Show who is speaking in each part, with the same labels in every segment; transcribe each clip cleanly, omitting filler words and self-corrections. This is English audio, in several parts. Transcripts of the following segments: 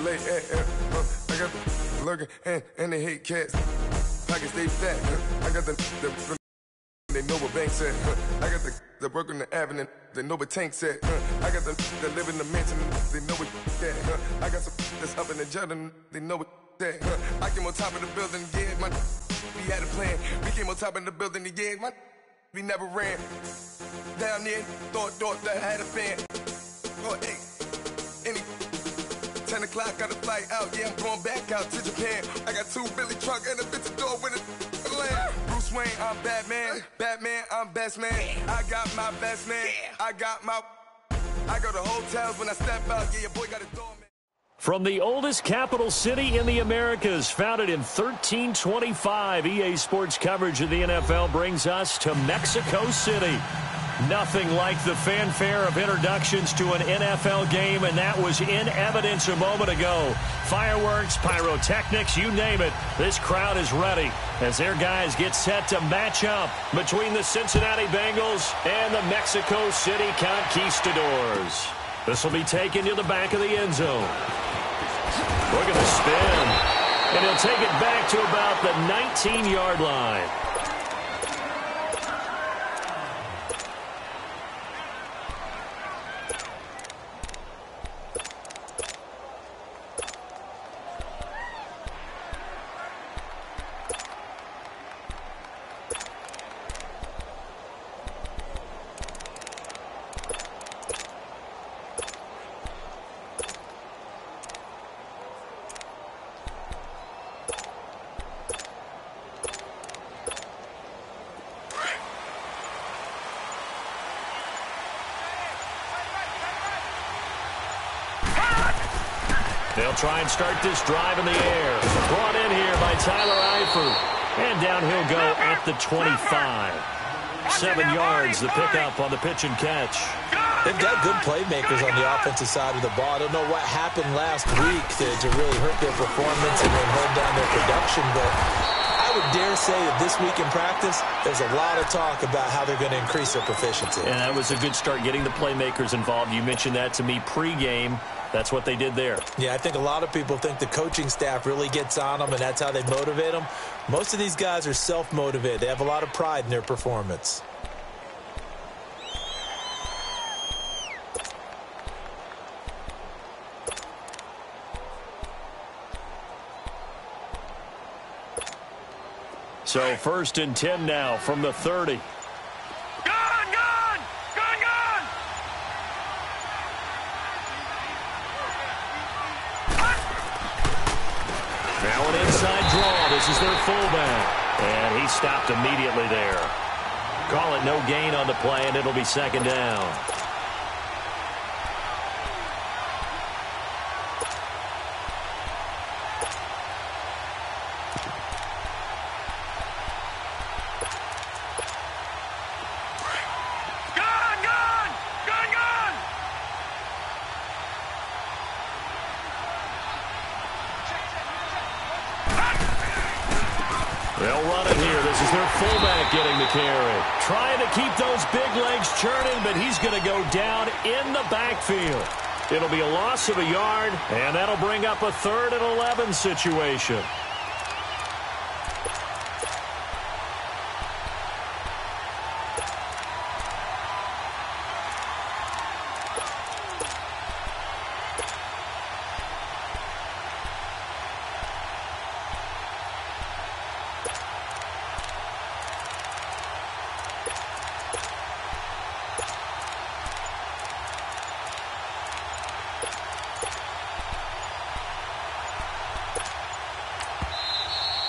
Speaker 1: late, I got the lurking and they hate cats. Pockets stay fat, I got the they know what bank said. I got the work on the avenue, they know what tank said. I got the that live in the mansion, they know what that. I got some that's up in the Jordan, they know what that. I came on top of the building, yeah, we had a plan. We came on top of the building, yeah, we never ran. Down there, thought that I had a fan. Oh, hey, any 10 o'clock, got a flight out, yeah, I'm going back out to Japan. I got 2 Billy truck and a bitch door with a land. Bruce Wayne, I'm Batman. Batman, I'm best man. I got my best man. I go to hotels when I step out. Yeah, your boy got a door, man.
Speaker 2: From the oldest capital city in the Americas, founded in 1325, EA Sports coverage of the NFL brings us to Mexico City. Nothing like the fanfare of introductions to an NFL game, and that was in evidence a moment ago. Fireworks, pyrotechnics, you name it. This crowd is ready as their guys get set to match up between the Cincinnati Bengals and the Mexico City Conquistadors. This will be taken to the back of the end zone. Look at the spin. And he'll take it back to about the 19-yard line. They'll try and start this drive in the air. Brought in here by Tyler Eifert. And down he'll go at the 25. 7 yards, the pickup on the pitch and catch.
Speaker 3: They've got good playmakers on the offensive side of the ball. I don't know what happened last week to really hurt their performance and then hold down their production, but I would dare say that this week in practice, there's a lot of talk about how they're going to increase their proficiency.
Speaker 2: And that was a good start, getting the playmakers involved. You mentioned that to me pregame. That's what they did there.
Speaker 3: Yeah, I think a lot of people think the coaching staff really gets on them, and that's how they motivate them. Most of these guys are self-motivated. They have a lot of pride in their performance.
Speaker 2: So 1st and 10 now from the 30. Now an inside draw. This is their fullback. And he stopped immediately there. Call it no gain on the play, and it'll be 2nd down. They'll run it here. This is their fullback getting the carry. Trying to keep those big legs churning, but he's going to go down in the backfield. It'll be a loss of a yard, and that'll bring up a 3rd and 11 situation.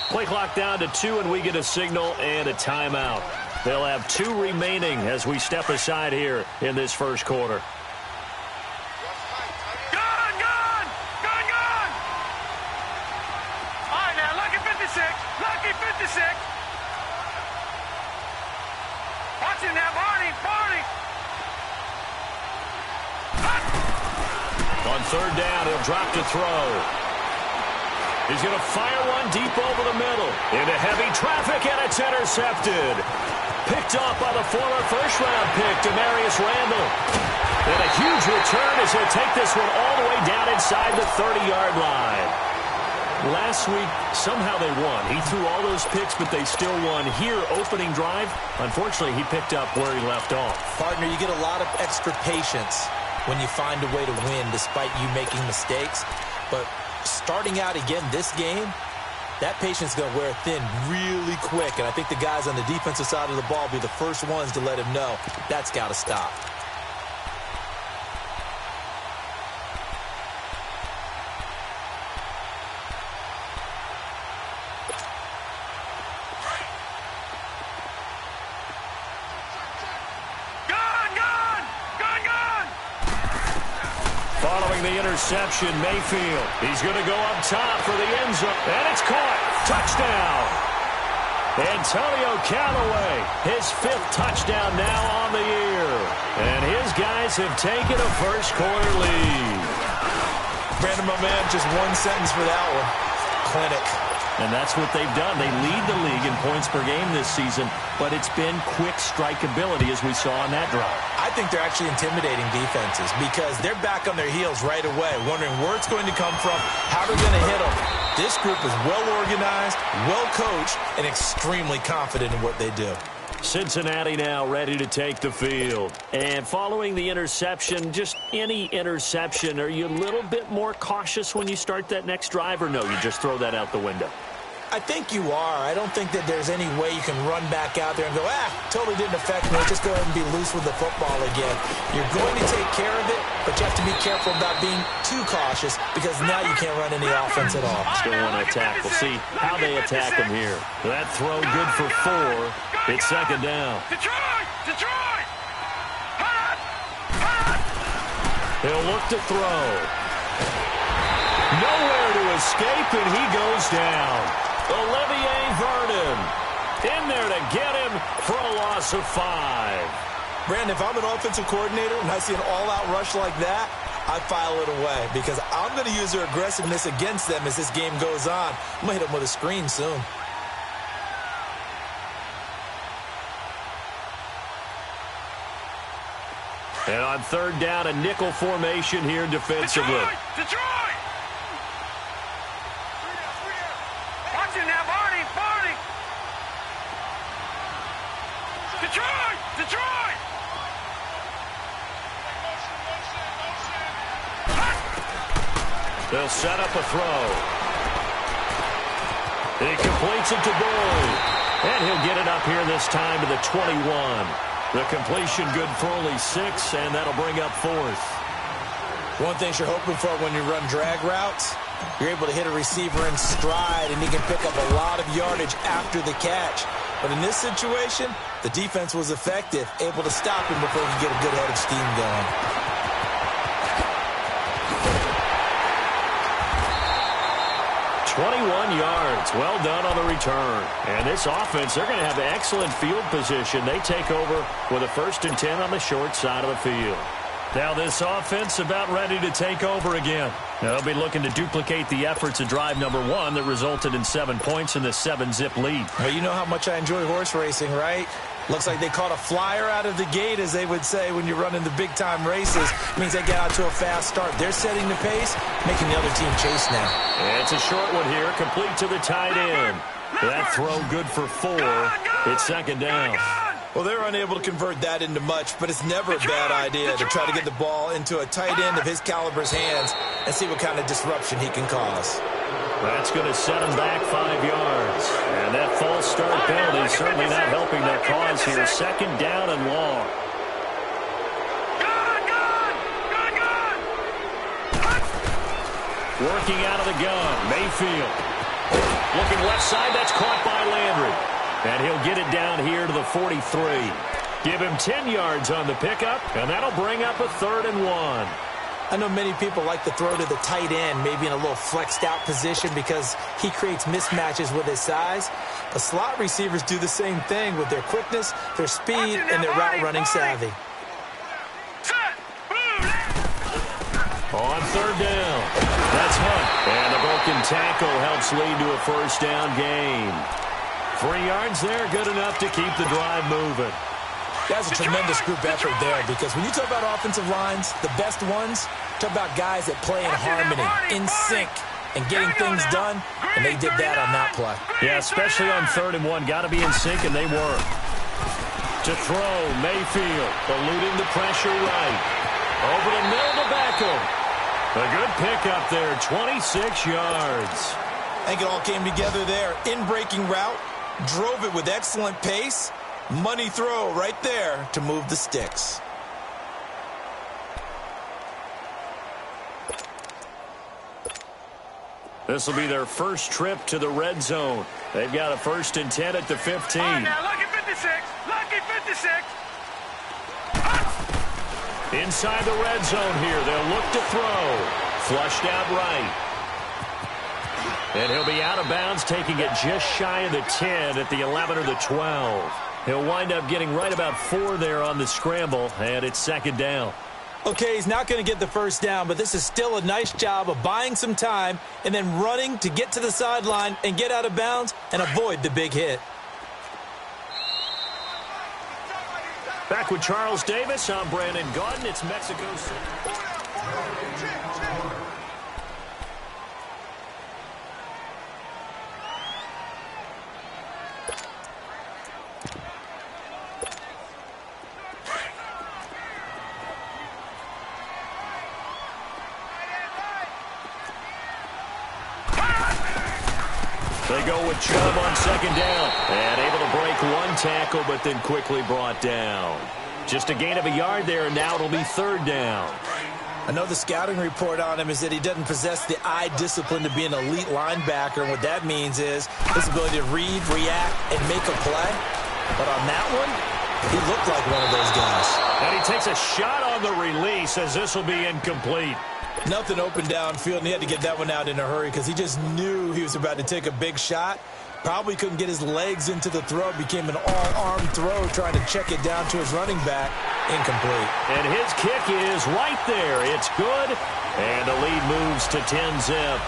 Speaker 2: Play clock down to 2, and we get a signal and a timeout. They'll have 2 remaining as we step aside here in this first quarter.
Speaker 4: Gun! All right, now, lucky 56. Watch it now, Barney.
Speaker 2: On 3rd down, he'll drop to throw. He's going to fire one deep over the middle. Into heavy traffic, and it's intercepted. Picked off by the former first-round pick, Demarius Randall. And a huge return as he'll take this one all the way down inside the 30-yard line. Last week, somehow they won. He threw all those picks, but they still won. Here, opening drive, unfortunately, he picked up where he left off.
Speaker 3: Partner, you get a lot of extra patience when you find a way to win despite you making mistakes. But starting out again this game, that patience is going to wear thin really quick. And I think the guys on the defensive side of the ball will be the first ones to let him know that's got to stop.
Speaker 2: Following the interception, Mayfield. He's going to go up top for the end zone. And it's caught. Touchdown. Antonio Callaway, his 5th touchdown now on the year. And his guys have taken a first-quarter lead.
Speaker 3: Brandon, my man, just one sentence for that one. Clinic.
Speaker 2: And that's what they've done. They lead the league in points per game this season, but it's been quick strikeability as we saw on that drive.
Speaker 3: I think they're actually intimidating defenses because they're back on their heels right away, wondering where it's going to come from, how they're going to hit them. This group is well-organized, well-coached, and extremely confident in what they do.
Speaker 2: Cincinnati now ready to take the field. And following the interception, just any interception, are you a little bit more cautious when you start that next drive, or no, you just throw that out the window?
Speaker 3: I think you are. I don't think that there's any way you can run back out there and go, totally didn't affect me. Just go ahead and be loose with the football again. You're going to take care of it, but you have to be careful about being too cautious because now you can't run any offense at all.
Speaker 2: Still want to attack. We'll see how they attack them here. That throw good for 4. It's second down.
Speaker 4: Detroit!
Speaker 2: He'll look to throw. Nowhere to escape, and he goes down. Olivier Vernon in there to get him for a loss of 5.
Speaker 3: Brandon, if I'm an offensive coordinator and I see an all-out rush like that, I file it away because I'm going to use their aggressiveness against them as this game goes on. I'm going to hit them with a screen soon.
Speaker 2: And on third down, a nickel formation here defensively.
Speaker 4: Detroit! Watch it now, Barney! Detroit!
Speaker 2: They'll set up a throw. He completes it to Boyd. And he'll get it up here this time to the 21. The completion good for only 6, and that'll bring up 4th.
Speaker 3: One thing you're hoping for when you run drag routes, you're able to hit a receiver in stride, and he can pick up a lot of yardage after the catch. But in this situation, the defense was effective, able to stop him before he could get a good head of steam going.
Speaker 2: 21 yards. Well done on the return. And this offense, they're going to have excellent field position. They take over with a 1st and 10 on the short side of the field. Now this offense about ready to take over again. They'll be looking to duplicate the efforts of drive number 1 that resulted in 7 points in the 7-zip lead.
Speaker 3: Well, you know how much I enjoy horse racing, right? Looks like they caught a flyer out of the gate, as they would say when you're running the big-time races. It means they get out to a fast start. They're setting the pace, making the other team chase now.
Speaker 2: And it's a short one here, complete to the tight end. That throw good for 4. It's second down.
Speaker 3: Well, they're unable to convert that into much, but it's never a bad idea to try to get the ball into a tight end of his caliber's hands and see what kind of disruption he can cause.
Speaker 2: That's going to set him back 5 yards. And that false start penalty is certainly not helping their cause here. Second down and long. Working out of the gun, Mayfield. Looking left side, that's caught by Landry. And he'll get it down here to the 43. Give him 10 yards on the pickup, and that'll bring up a 3rd and 1.
Speaker 3: I know many people like to throw to the tight end, maybe in a little flexed out position because he creates mismatches with his size. The slot receivers do the same thing with their quickness, their speed, and their route running savvy.
Speaker 2: On 3rd down, that's Hunt. And the ball broken tackle helps lead to a first down gain. 3 yards there, good enough to keep the drive moving.
Speaker 3: That's a tremendous group effort there, because when you talk about offensive lines, the best ones, talk about guys that play in harmony, in sync, and getting things done, and they did that on that play.
Speaker 2: Yeah, especially on 3rd and 1. Got to be in sync, and they were. To throw, Mayfield, eluding the pressure right. Over the middle to Beckham. A good pickup there, 26 yards.
Speaker 3: I think it all came together there. In-breaking route, drove it with excellent pace. Money throw right there to move the sticks.
Speaker 2: This will be their first trip to the red zone. They've got a 1st and 10 at the 15.
Speaker 4: All right, now, lucky 56. Lucky 56.
Speaker 2: Inside the red zone here. They'll look to throw. Flushed out right. And he'll be out of bounds, taking it just shy of the 10 at the 11 or the 12. He'll wind up getting right about 4 there on the scramble, and it's 2nd down.
Speaker 3: Okay, he's not going to get the first down, but this is still a nice job of buying some time and then running to get to the sideline and get out of bounds and avoid the big hit.
Speaker 2: Back with Charles Davis, I'm Brandon Gaudin. It's Mexico City. They go with Chubb on 2nd down. And able to break 1 tackle, but then quickly brought down. Just a gain of a yard there, and now it'll be 3rd down.
Speaker 3: I know the scouting report on him is that he doesn't possess the eye discipline to be an elite linebacker, and what that means is his ability to read, react, and make a play. But on that one, he looked like one of those guys.
Speaker 2: And he takes a shot on the release as this will be incomplete.
Speaker 3: Nothing open downfield, and he had to get that one out in a hurry because he just knew he was about to take a big shot. Probably couldn't get his legs into the throw. Became an all-arm throw trying to check it down to his running back. Incomplete.
Speaker 2: And his kick is right there. It's good. And the lead moves to 10-zip.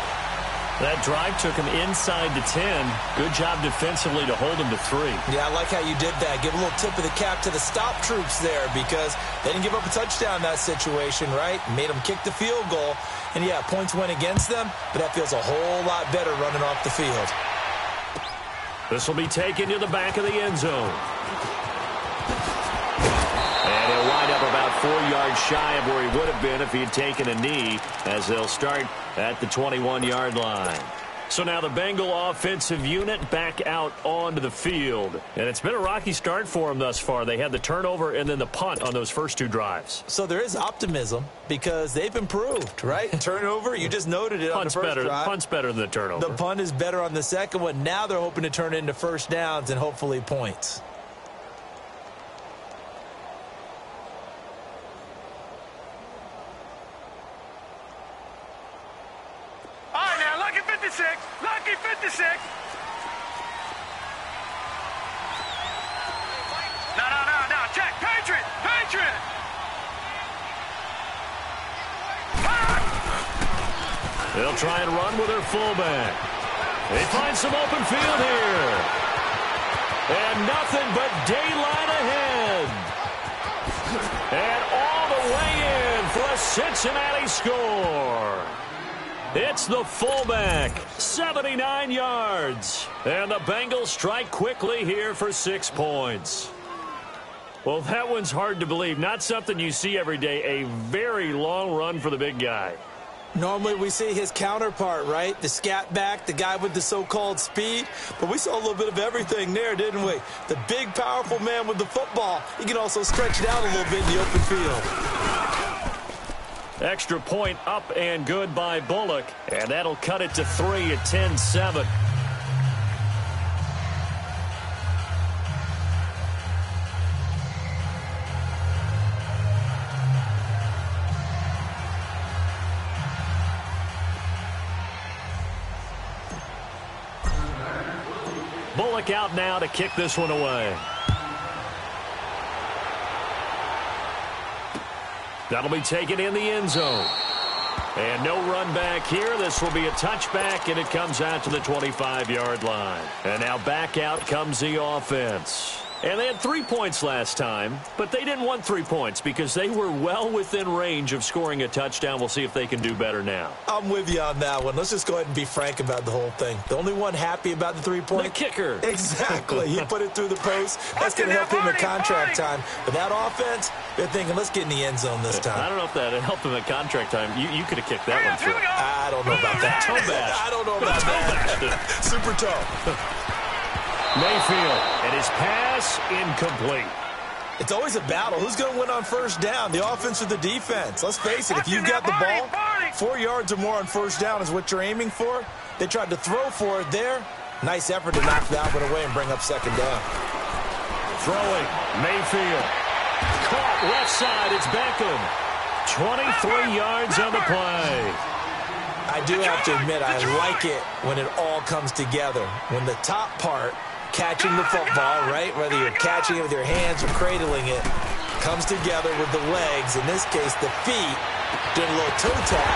Speaker 2: That drive took him inside to 10. Good job defensively to hold him to 3.
Speaker 3: Yeah, I like how you did that. Give a little tip of the cap to the stop troops there because they didn't give up a touchdown in that situation, right? Made them kick the field goal. And, yeah, points went against them, but that feels a whole lot better running off the field.
Speaker 2: This will be taken to the back of the end zone. And he'll wind up about 4 yards shy of where he would have been if he had taken a knee, as they'll start at the 21-yard line. So now the Bengal offensive unit back out onto the field. And it's been a rocky start for them thus far. They had the turnover and then the punt on those first 2 drives.
Speaker 3: So there is optimism because they've improved, right? Turnover, you just noted it on the first drive.
Speaker 2: Punt's better than the turnover.
Speaker 3: The punt is better on the second one. Now they're hoping to turn it into first downs and hopefully points.
Speaker 4: Lucky 56. No. Check. Patriot.
Speaker 2: They'll try and run with their fullback. They find some open field here. And nothing but daylight ahead. And all the way in for a Cincinnati score. It's the fullback, 79 yards. And the Bengals strike quickly here for 6 points. Well, that one's hard to believe. Not something you see every day. A very long run for the big guy.
Speaker 3: Normally we see his counterpart, right? The scat back, the guy with the so-called speed. But we saw a little bit of everything there, didn't we? The big, powerful man with the football. He can also stretch it out a little bit in the open field.
Speaker 2: Extra point up and good by Bullock. And that'll cut it to 3 at 10-7. Bullock out now to kick this one away. That'll be taken in the end zone. And no run back here. This will be a touchback, and it comes out to the 25-yard line. And now back out comes the offense. And they had 3 points last time, but they didn't want 3 points because they were well within range of scoring a touchdown. We'll see if they can do better now.
Speaker 3: I'm with you on that one. Let's just go ahead and be frank about the whole thing. The only one happy about the 3-point?
Speaker 2: The kicker.
Speaker 3: Exactly. He put it through the post. That's going to help him in contract time. But that offense, they're thinking, let's get in the end zone this time.
Speaker 2: I don't know if that helped him at contract time. You could have kicked that one through.
Speaker 3: I don't know about that.
Speaker 2: Toe bash.
Speaker 3: I don't know about that. Super toe.
Speaker 2: Mayfield, and his pass incomplete.
Speaker 3: It's always a battle. Who's going to win on first down, the offense or the defense? Let's face it, if you've got the ball, 4 yards or more on first down is what you're aiming for. They tried to throw for it there. Nice effort to knock that one away and bring up second down.
Speaker 2: Throwing, Mayfield. Caught left side, it's Beckham. 23 yards on the play.
Speaker 3: I do have to admit, I like it when it all comes together. When the top part, catching the football, right, whether you're catching it with your hands or cradling it, comes together with the legs, in this case the feet, doing a little toe tap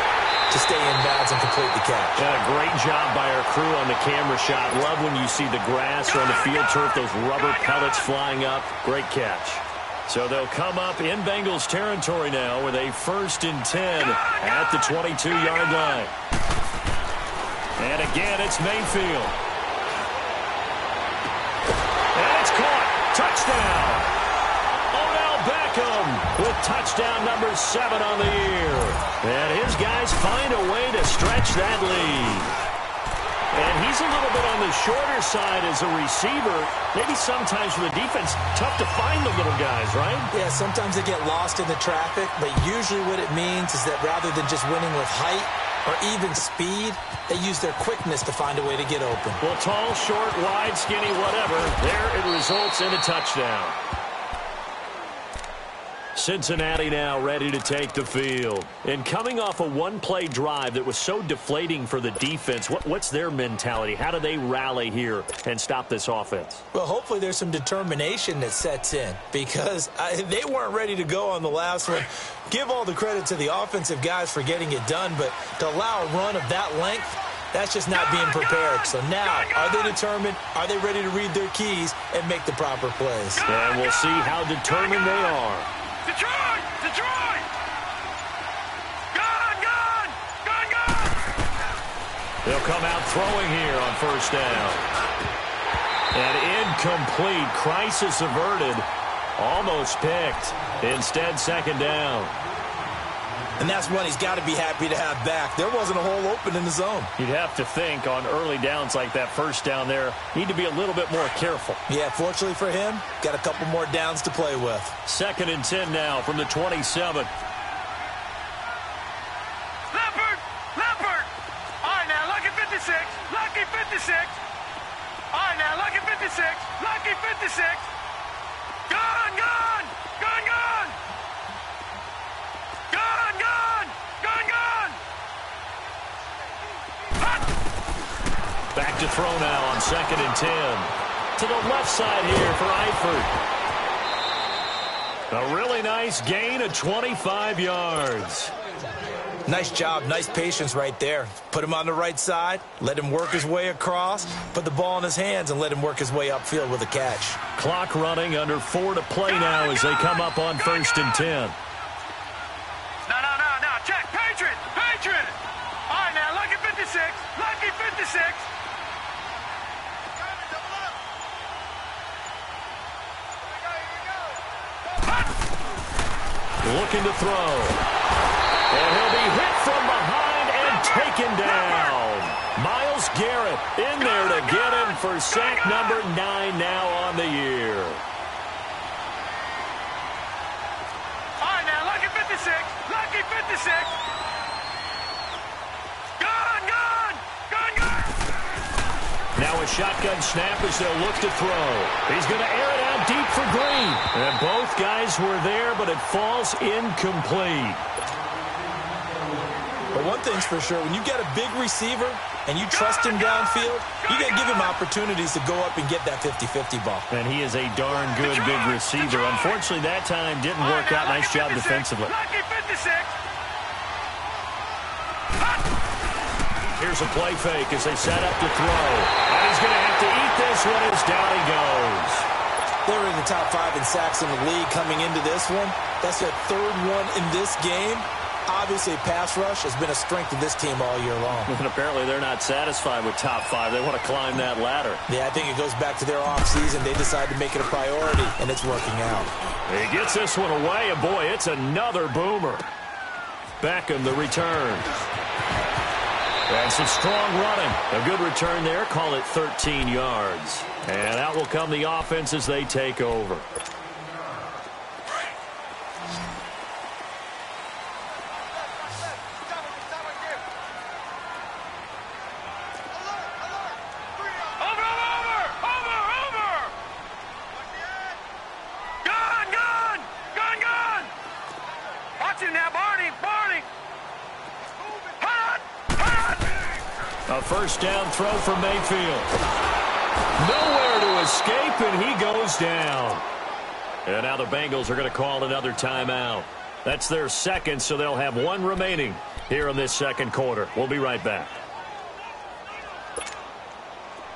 Speaker 3: to stay in bounds and complete the catch.
Speaker 2: Yeah, great job by our crew on the camera shot. Love when you see the grass or on the field turf, those rubber pellets flying up. Great catch. So they'll come up in Bengals territory now with a 1st and 10 at the 22-yard line. And again, it's Mayfield. And it's caught. Touchdown. Odell Beckham with touchdown number 7 on the year. And his guys find a way to stretch that lead. And he's a little bit on the shorter side as a receiver. Maybe sometimes for the defense, tough to find the little guys, right?
Speaker 3: Yeah, sometimes they get lost in the traffic, but usually what it means is that rather than just winning with height or even speed, they use their quickness to find a way to get open.
Speaker 2: Well, tall, short, wide, skinny, whatever, there it results in a touchdown. Cincinnati now ready to take the field. And coming off a one-play drive that was so deflating for the defense, what's their mentality? How do they rally here and stop this offense?
Speaker 3: Well, hopefully there's some determination that sets in because they weren't ready to go on the last one. Give all the credit to the offensive guys for getting it done, but to allow a run of that length, that's just not being prepared. So now, are they determined? Are they ready to read their keys and make the proper plays?
Speaker 2: And we'll see how determined they are.
Speaker 4: Detroit! Detroit! Gone! Gone! Gone! Gone!
Speaker 2: They'll come out throwing here on 1st down. And incomplete. Crisis averted. Almost picked. Instead, 2nd down.
Speaker 3: And that's one he's got to be happy to have back. There wasn't a hole open in the zone.
Speaker 2: You'd have to think on early downs like that 1st down there, need to be a little bit more careful.
Speaker 3: Yeah, fortunately for him, got a couple more downs to play with.
Speaker 2: 2nd and 10 now from the 27.
Speaker 4: Leopard! Leopard! All right, now, lucky 56. Lucky 56. All right, now, lucky 56. Lucky 56. Gone! Gone! Gone! Gone! Gone! Gone! Gone! Gone!
Speaker 2: Back to throw now on 2nd and 10. To the left side here for Eifert. A really nice gain of 25 yards.
Speaker 3: Nice job, nice patience right there. Put him on the right side, let him work his way across, put the ball in his hands, and let him work his way upfield with a catch.
Speaker 2: Clock running, under 4 to play now as they come up on 1st and 10.
Speaker 4: No, check, Patriot! Patriot! All right, now, lucky 56. Lucky 56.
Speaker 2: Looking to throw. And he'll be hit from behind and taken down. Myles Garrett in there to get him for sack number 9 now on the year.
Speaker 4: All right, now, lucky 56. Lucky 56. Gone, gone, gone, gone.
Speaker 2: Now a shotgun snap as they'll look to throw. He's going to air it out deep for Green. And both guys were there, but it falls incomplete.
Speaker 3: But one thing's for sure, when you get a big receiver and you trust him downfield, you got to give him opportunities to go up and get that 50-50 ball.
Speaker 2: And he is a darn good big receiver. Unfortunately, that time didn't work out. Nice job defensively.
Speaker 4: Lucky 56.
Speaker 2: Here's a play fake as they set up to throw. And he's going to have to eat this one as down he goes.
Speaker 3: They were in the top 5 in sacks in the league coming into this one. That's their 3rd one in this game. Obviously, pass rush has been a strength of this team all year long.
Speaker 2: And apparently they're not satisfied with top 5. They want to climb that ladder.
Speaker 3: Yeah, I think it goes back to their offseason. They decided to make it a priority, and it's working out.
Speaker 2: He gets this one away, and boy, it's another boomer. Beckham, the return. And some strong running. A good return there. Call it 13 yards. And out will come the offense as they take over. A first down throw for Mayfield. Nowhere to escape, and he goes down. And now the Bengals are going to call another timeout. That's their second, so they'll have one remaining here in this second quarter. We'll be right back.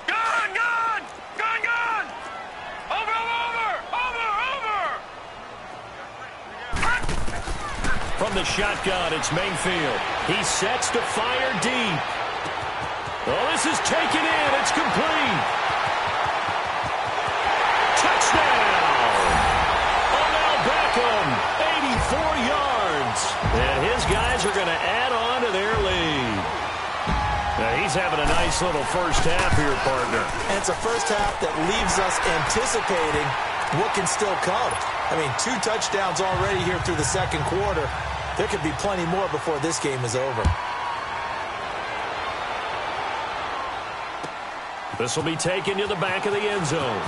Speaker 4: Gun, gun! Gun, gun! Over!
Speaker 2: From the shotgun, it's Mayfield. He sets to fire deep. Oh, this is taken in. It's complete. Touchdown! Odell Beckham, 84 yards. And his guys are going to add on to their lead. Now, he's having a nice little first half here, partner.
Speaker 3: And it's a first half that leaves us anticipating what can still come. I mean, 2 touchdowns already here through the second quarter. There could be plenty more before this game is over.
Speaker 2: This will be taken to the back of the end zone.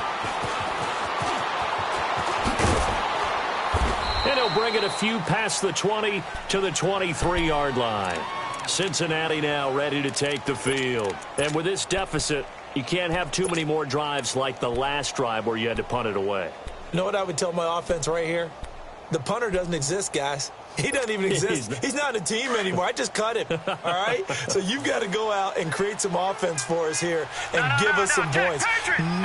Speaker 2: And he'll bring it a few past the 20 to the 23-yard line. Cincinnati now ready to take the field. And with this deficit, you can't have too many more drives like the last drive where you had to punt it away.
Speaker 3: You know what I would tell my offense right here? The punter doesn't exist, guys. He doesn't even exist. He's not a team anymore. I just cut him, all right? So you've got to go out and create some offense for us here and give us some points.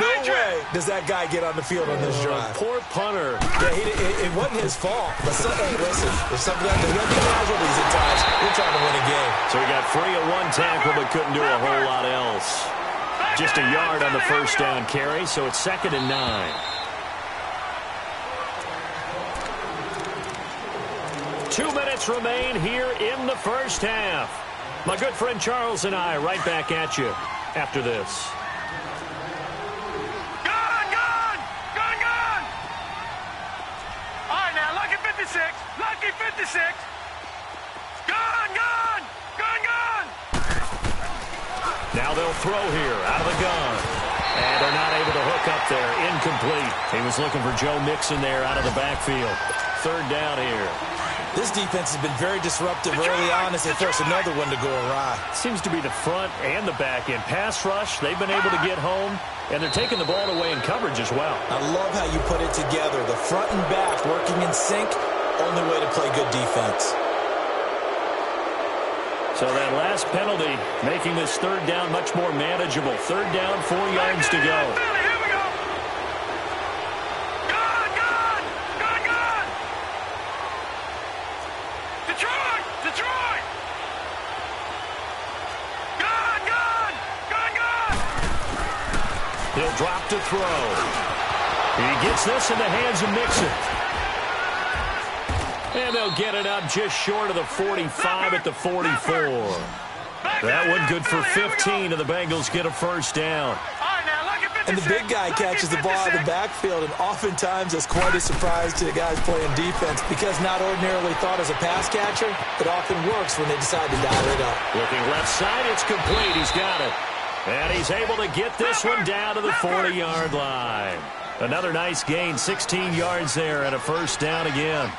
Speaker 3: No way does that guy get on the field on this drive.
Speaker 2: Poor punter.
Speaker 3: Yeah, it wasn't his fault. But hey, listen, there's something that there's casualties at times. We're trying to win a game.
Speaker 2: So he got free of one tackle but couldn't do a whole lot else. Just a yard on the first down carry, so it's 2nd and 9. 2 minutes remain here in the first half. My good friend Charles and I right back at you after this.
Speaker 4: Gun, gun! Gun, gun! All right, now, lucky 56. Lucky 56. Gun, gun! Gun, gun!
Speaker 2: Now they'll throw here out of the gun. And they're not able to hook up there. Incomplete. He was looking for Joe Mixon there out of the backfield. 3rd down here.
Speaker 3: This defense has been very disruptive early on as they force another one to go awry.
Speaker 2: Seems to be the front and the back end. Pass rush, they've been able to get home, and they're taking the ball away in coverage as well.
Speaker 3: I love how you put it together. The front and back working in sync, only way to play good defense.
Speaker 2: So that last penalty making this 3rd down much more manageable. 3rd down, 4 yards to go. He'll drop to throw. He gets this in the hands of Mixon. And they'll get it up just short of the 45 at the 44. That one good for 15, and the Bengals get a first down.
Speaker 3: And the big guy catches the ball out of the backfield, and oftentimes it's quite a surprise to the guys playing defense because not ordinarily thought as a pass catcher, it often works when they decide to dial it up.
Speaker 2: Looking left side, it's complete. He's got it. And he's able to get this one down to the 40-yard line. Another nice gain, 16 yards there, and a first down again.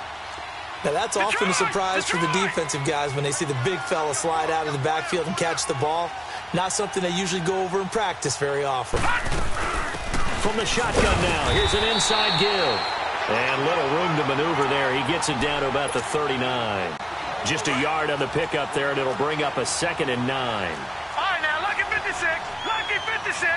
Speaker 3: Now, that's often a surprise for the defensive guys when they see the big fella slide out of the backfield and catch the ball. Not something they usually go over in practice very often.
Speaker 2: From the shotgun now, here's an inside give. And little room to maneuver there. He gets it down to about the 39. Just a yard on the pickup there, and it'll bring up a 2nd and 9.
Speaker 4: 56. Lucky 56.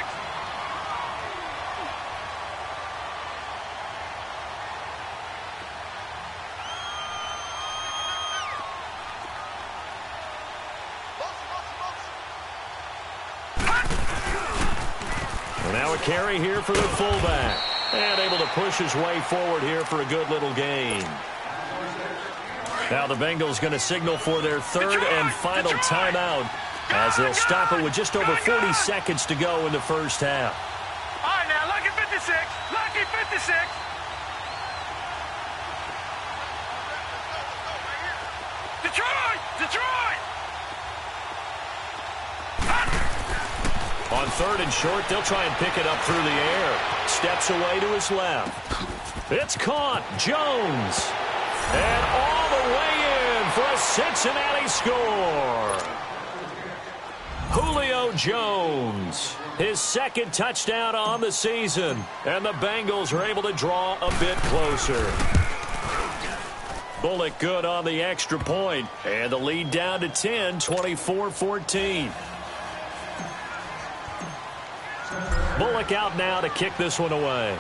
Speaker 2: And now a carry here for the fullback. And able to push his way forward here for a good little gain. Now the Bengals going to signal for their third and final timeout as they'll stop it with just over 40 seconds to go in the first half.
Speaker 4: All right, now, lucky 56. Lucky 56. Detroit! Detroit!
Speaker 2: On third and short, they'll try and pick it up through the air. Steps away to his left. It's caught. Jones. And all the way in for a Cincinnati score. Julio Jones. His second touchdown on the season. And the Bengals are able to draw a bit closer. Bullock good on the extra point. And the lead down to 10, 24-14. Bullock out now to kick this one away.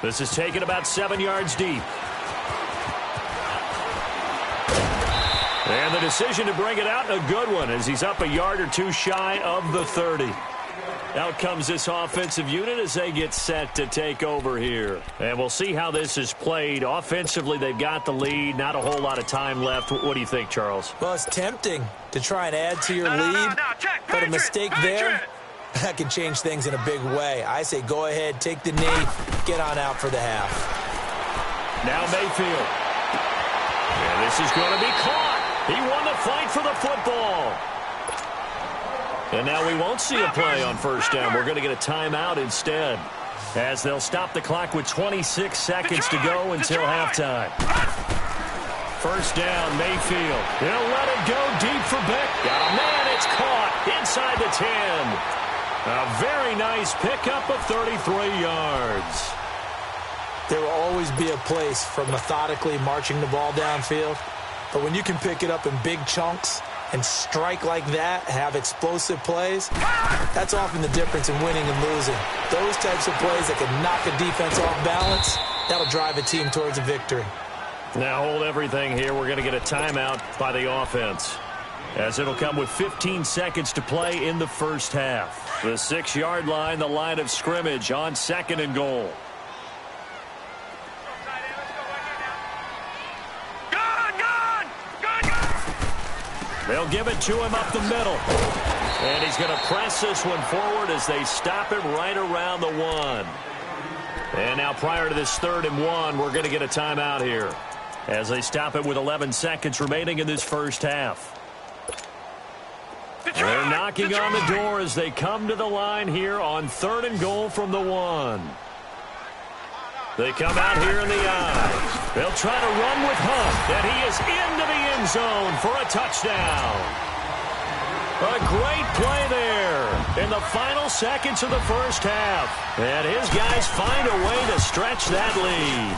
Speaker 2: This is taken about 7 yards deep. And the decision to bring it out, a good one, as he's up a yard or two shy of the 30. Out comes this offensive unit as they get set to take over here. And we'll see how this is played. Offensively, they've got the lead. Not a whole lot of time left. What do you think, Charles?
Speaker 3: Well, it's tempting to try and add to your lead, but a mistake there, that can change things in a big way. I say go ahead, take the knee, get on out for the half.
Speaker 2: Now Mayfield. And this is going to be caught. He won the fight for the football. And now we won't see a play on first down. We're going to get a timeout instead, as they'll stop the clock with 26 seconds to go until halftime. First down, Mayfield. He'll let it go deep for Beck. Got a man. It's caught inside the 10. A very nice pickup of 33 yards.
Speaker 3: There will always be a place for methodically marching the ball downfield, but when you can pick it up in big chunks and strike like that, have explosive plays, that's often the difference in winning and losing. Those types of plays that can knock a defense off balance, that'll drive a team towards a victory.
Speaker 2: Now hold everything here. We're going to get a timeout by the offense, as it'll come with 15 seconds to play in the first half. The 6-yard line, the line of scrimmage on second and goal. They'll give it to him up the middle. And he's going to press this one forward as they stop him right around the 1. And now prior to this 3rd and 1, we're going to get a timeout here, as they stop it with 11 seconds remaining in this first half. They're knocking on the door as they come to the line here on 3rd and goal from the 1. They come out here in the I. They'll try to run with Hunt, and he is into the end zone for a touchdown. A great play there in the final seconds of the first half. And his guys find a way to stretch that lead.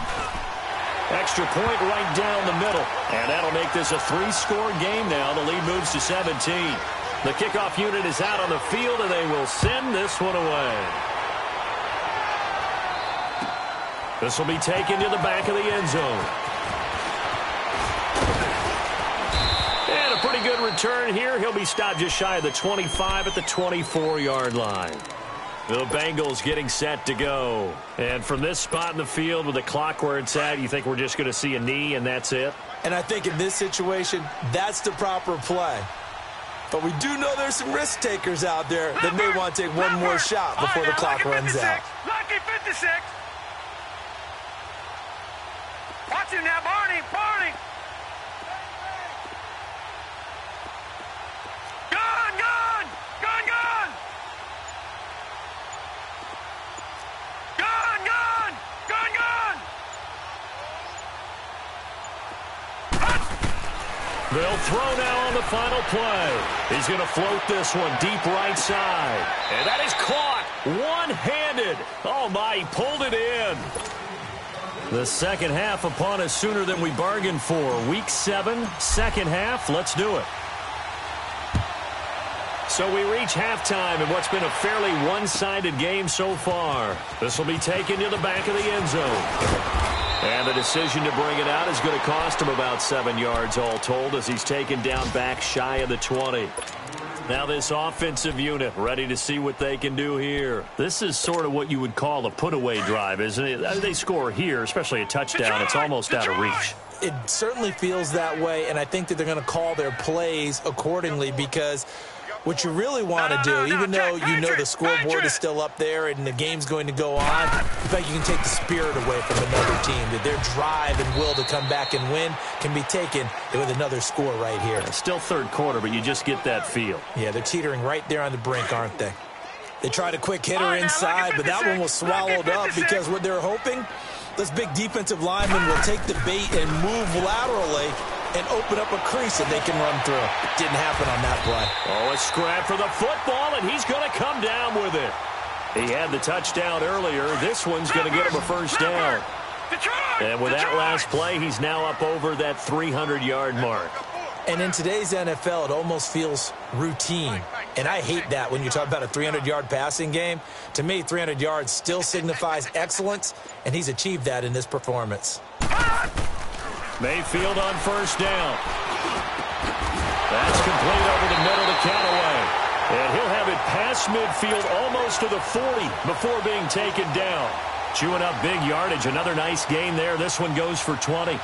Speaker 2: Extra point right down the middle. And that'll make this a 3-score game now. The lead moves to 17. The kickoff unit is out on the field, and they will send this one away. This will be taken to the back of the end zone. And a pretty good return here. He'll be stopped just shy of the 25 at the 24-yard line. The Bengals getting set to go. And from this spot in the field with the clock where it's at, you think we're just going to see a knee and that's it?
Speaker 3: And I think in this situation, that's the proper play. But we do know there's some risk takers out there that may want to take one more shot before the clock runs out.
Speaker 4: Lucky 56. Watch him now, Barney. Barney. Gun, gun. Gun, gun. Gun, gun. Gun, gun.
Speaker 2: They'll throw now on the final play. He's going to float this one deep right side. And that is caught one-handed. Oh, my, he pulled it in. The second half upon us sooner than we bargained for. Week 7, second half. Let's do it. So we reach halftime in what's been a fairly one-sided game so far. This will be taken to the back of the end zone. And the decision to bring it out is going to cost him about 7 yards all told as he's taken down back shy of the 20. Now this offensive unit ready to see what they can do here. This is sort of what you would call a put-away drive, isn't it? They score here, especially a touchdown. It's almost out of reach.
Speaker 3: It certainly feels that way, and I think that they're going to call their plays accordingly because what you really want to do, even though you know the scoreboard is still up there and the game's going to go on, in fact, you can take the spirit away from another team. That their drive and will to come back and win can be taken with another score right here.
Speaker 2: Still third quarter, but you just get that feel.
Speaker 3: Yeah, they're teetering right there on the brink, aren't they? They tried a quick hitter inside, but that one was swallowed up because what they're hoping, this big defensive lineman will take the bait and move laterally and open up a crease that they can run through. Didn't happen on that play.
Speaker 2: Oh, a scrap for the football, and he's going to come down with it. He had the touchdown earlier. This one's going to get him a first down. And with that last play, he's now up over that 300-yard mark.
Speaker 3: And in today's NFL, it almost feels routine. And I hate that when you talk about a 300-yard passing game. To me, 300 yards still signifies excellence, and he's achieved that in this performance.
Speaker 2: Mayfield on first down. That's complete over the middle to Callaway. And he'll have it past midfield almost to the 40 before being taken down. Chewing up big yardage. Another nice gain there. This one goes for 20.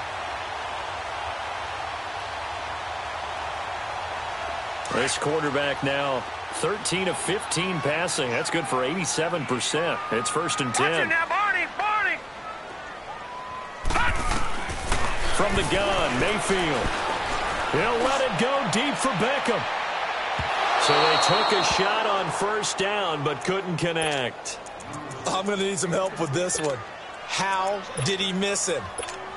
Speaker 2: This quarterback now 13 of 15 passing. That's good for 87%. It's first and 10. From the gun, Mayfield. He'll let it go deep for Beckham. So they took a shot on first down, but couldn't connect.
Speaker 3: I'm going to need some help with this one. How did he miss him?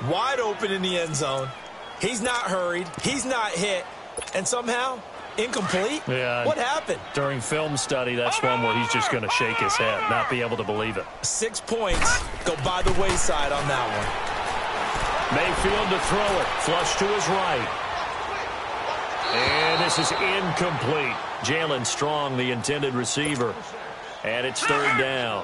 Speaker 3: Wide open in the end zone. He's not hurried. He's not hit. And somehow, incomplete?
Speaker 2: Yeah.
Speaker 3: What happened?
Speaker 2: During film study, that's one where he's just going to shake his head, not be able to believe it.
Speaker 3: 6 points go by the wayside on that one.
Speaker 2: Mayfield to throw it. Flush to his right. And this is incomplete. Jalen Strong, the intended receiver. And it's third down.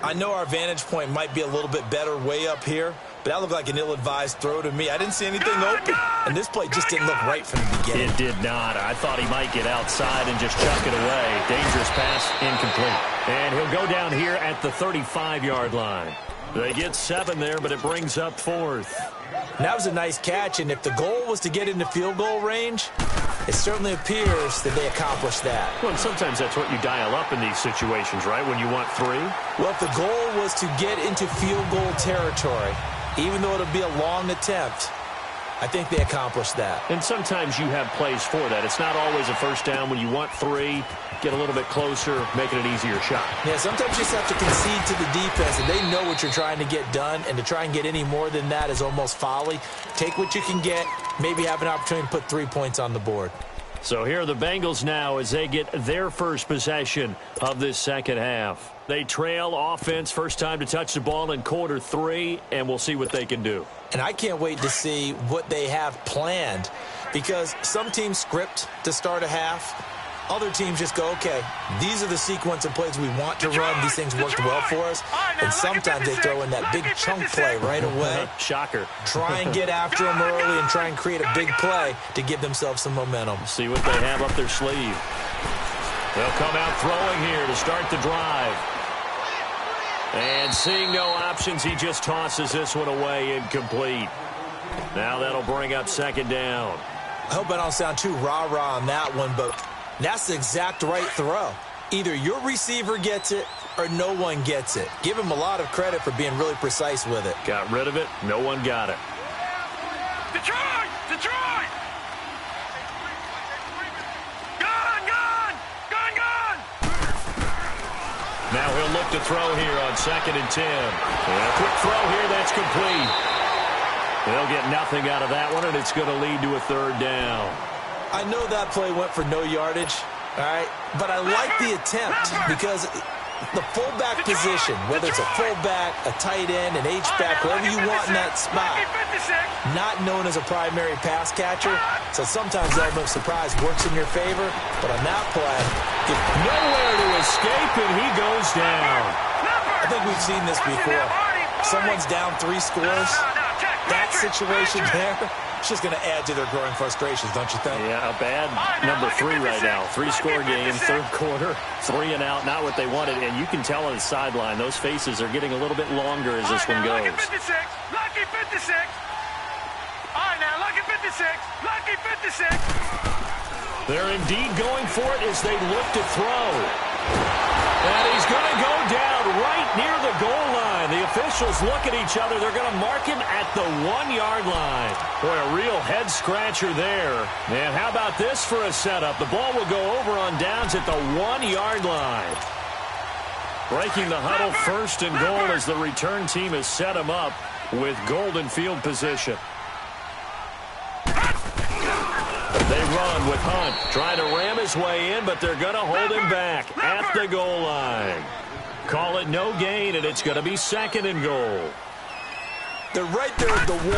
Speaker 3: I know our vantage point might be a little bit better way up here, but that looked like an ill-advised throw to me. I didn't see anything open, and this play just didn't look right from the beginning.
Speaker 2: It did not. I thought he might get outside and just chuck it away. Dangerous pass, incomplete. And he'll go down here at the 35-yard line. They get 7 there, but it brings up 4th.
Speaker 3: And that was a nice catch, and if the goal was to get into field goal range, it certainly appears that they accomplished that.
Speaker 2: Well, and sometimes that's what you dial up in these situations, right, when you want 3?
Speaker 3: Well, if the goal was to get into field goal territory, even though it'll be a long attempt, I think they accomplished that.
Speaker 2: And sometimes you have plays for that. It's not always a first down when you want 3. Get a little bit closer, make it an easier shot.
Speaker 3: Yeah, sometimes you just have to concede to the defense, and they know what you're trying to get done, and to try and get any more than that is almost folly. Take what you can get, maybe have an opportunity to put 3 points on the board.
Speaker 2: So here are the Bengals now as they get their first possession of this second half. They trail offense, first time to touch the ball in quarter 3, and we'll see what they can do.
Speaker 3: And I can't wait to see what they have planned, because some teams script to start a half. Other teams just go, okay, these are the sequence of plays we want to run. These things worked well for us. And sometimes they throw in that big chunk play right away.
Speaker 2: Shocker.
Speaker 3: Try and get after them early and try and create a big play to give themselves some momentum.
Speaker 2: See what they have up their sleeve. They'll come out throwing here to start the drive. And seeing no options, he just tosses this one away, incomplete. Now that'll bring up second down.
Speaker 3: I hope I don't sound too rah-rah on that one, but that's the exact right throw. Either your receiver gets it or no one gets it. Give him a lot of credit for being really precise with it.
Speaker 2: Got rid of it. No one got it.
Speaker 4: Detroit! Detroit! Gone! Gone! Gone! Gone!
Speaker 2: Now he'll look to throw here on 2nd and 10. And a quick throw here. That's complete. They'll get nothing out of that one, and it's going to lead to a third down.
Speaker 3: I know that play went for no yardage, all right, but I like the attempt because The fullback position, whether it's a fullback, a tight end, an H-back, whatever you want in that spot, not known as a primary pass catcher, so sometimes the element of surprise works in your favor, but on that play,
Speaker 2: nowhere to escape, and he goes down.
Speaker 3: I think we've seen this before. Someone's down 3 scores. That situation there, it's just going to add to their growing frustrations, don't you think?
Speaker 2: Yeah, a bad number 3 right now. 3-score game, third quarter, 3 and out, not what they wanted. And you can tell on the sideline, those faces are getting a little bit longer as this one goes.
Speaker 4: Lucky 56, lucky 56. All right, now, lucky 56, lucky 56.
Speaker 2: They're indeed going for it as they look to throw. And he's going to go down right near the goal line. The officials look at each other. They're going to mark him at the 1-yard line. Boy, a real head-scratcher there. And how about this for a setup? The ball will go over on downs at the 1-yard line. Breaking the huddle, first and goal as the return team has set him up with golden field position. They run with Hunt, trying to ram his way in, but they're going to hold him back at the goal line. Call it no gain, and it's going to be second and goal.
Speaker 3: They're right there at the 1.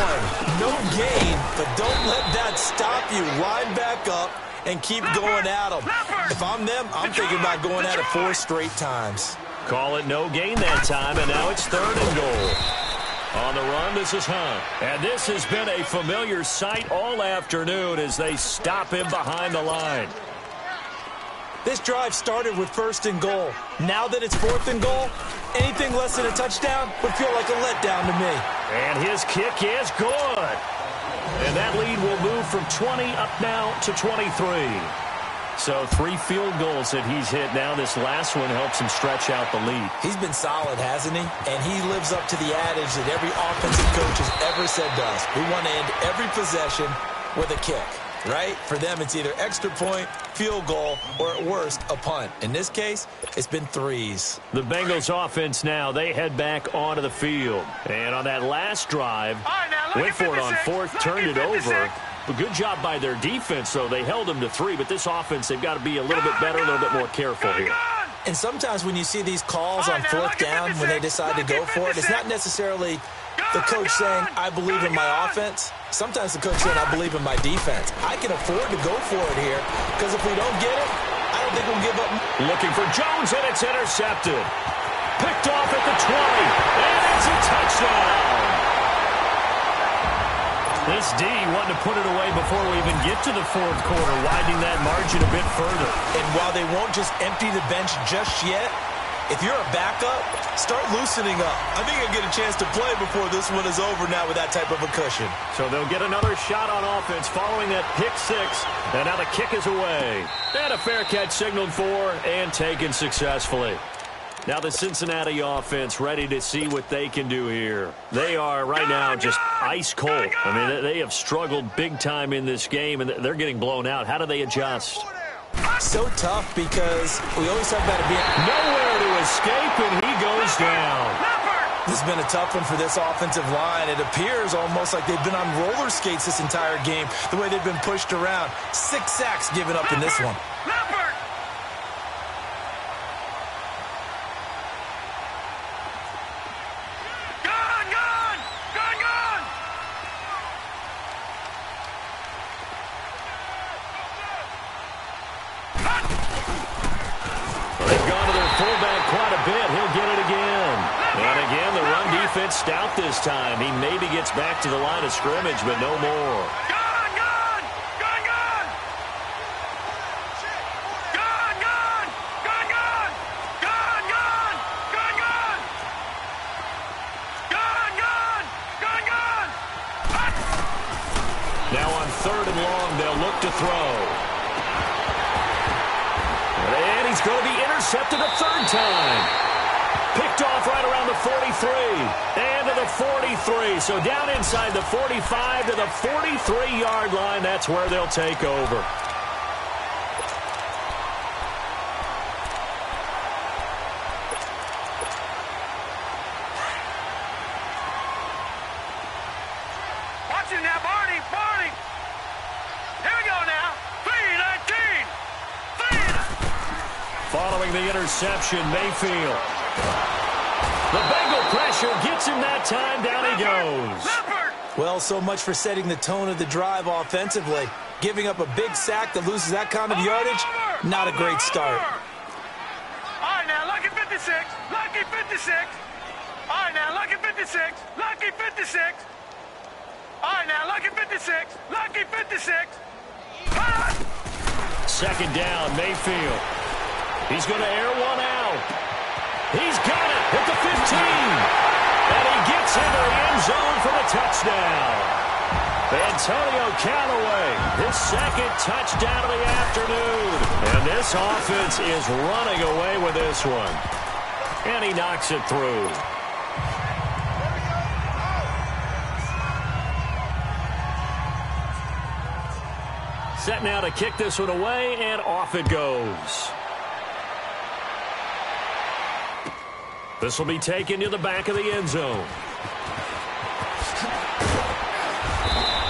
Speaker 3: No gain, but don't let that stop you. Line back up and keep going at them. If I'm them, I'm thinking about going at it 4 straight times.
Speaker 2: Call it no gain that time, and now it's third and goal. On the run, this is Hunt. And this has been a familiar sight all afternoon as they stop him behind the line.
Speaker 3: This drive started with first and goal. Now that it's fourth and goal, anything less than a touchdown would feel like a letdown to me.
Speaker 2: And his kick is good. And that lead will move from 20 up now to 23. So 3 field goals that he's hit now. This last one helps him stretch out the lead.
Speaker 3: He's been solid, hasn't he? And he lives up to the adage that every offensive coach has ever said to us. We want to end every possession with a kick, right? For them, it's either extra point, field goal, or at worst, a punt. In this case, it's been 3s.
Speaker 2: The Bengals offense now, they head back onto the field. And on that last drive, went for it on 4th, turned it over. But good job by their defense, though. They held them to 3, but this offense, they've got to be a little bit better, a little bit more careful here.
Speaker 3: And sometimes when you see these calls on 4th down, when they decide to go for it, it's not necessarily the coach saying, I believe in my offense. Sometimes the coach saying, I believe in my defense. I can afford to go for it here, because if we don't get it, I don't think we'll give up.
Speaker 2: Looking for Jones, and it's intercepted. Picked off at the 20, and it's a touchdown. This D wanting to put it away before we even get to the fourth quarter, widening that margin a bit further.
Speaker 3: And while they won't just empty the bench just yet, if you're a backup, start loosening up. I think you'll get a chance to play before this one is over now with that type of a cushion.
Speaker 2: So they'll get another shot on offense following that pick 6. And now the kick is away. And a fair catch signaled for and taken successfully. Now the Cincinnati offense ready to see what they can do here. They are right now just ice cold. I mean, they have struggled big time in this game, and they're getting blown out. How do they adjust?
Speaker 3: So tough because we always talk about it being
Speaker 2: nowhere to escape, and he goes down.
Speaker 3: This has been a tough one for this offensive line. It appears almost like they've been on roller skates this entire game, the way they've been pushed around. 6 sacks given up in this one.
Speaker 2: Stout this time. He maybe gets back to the line of scrimmage, but no more. Now on 3rd and long, they'll look to throw. And he's going to be intercepted a 3rd time. Picked off right around the 43 and to the 43. So down inside the 45 to the 43-yard line. That's where they'll take over.
Speaker 4: Watch it now, Barney. Here we go now. 3-19.
Speaker 2: Following the interception, Mayfield. The Bengal pressure gets him that time. Down he goes.
Speaker 3: Well, so much for setting the tone of the drive offensively. Giving up a big sack that loses that kind of yardage, not a great start.
Speaker 4: All right, now, lucky 56. Lucky 56. All right, now, lucky 56. Lucky 56. All right, now, lucky 56. Lucky 56.
Speaker 2: Second down, Mayfield. He's going to air one out. He's got it at the 15. And he gets into the end zone for the touchdown. Antonio Callaway, his second touchdown of the afternoon. And this offense is running away with this one. And he knocks it through. Set now to kick this one away, and off it goes. This will be taken to the back of the end zone.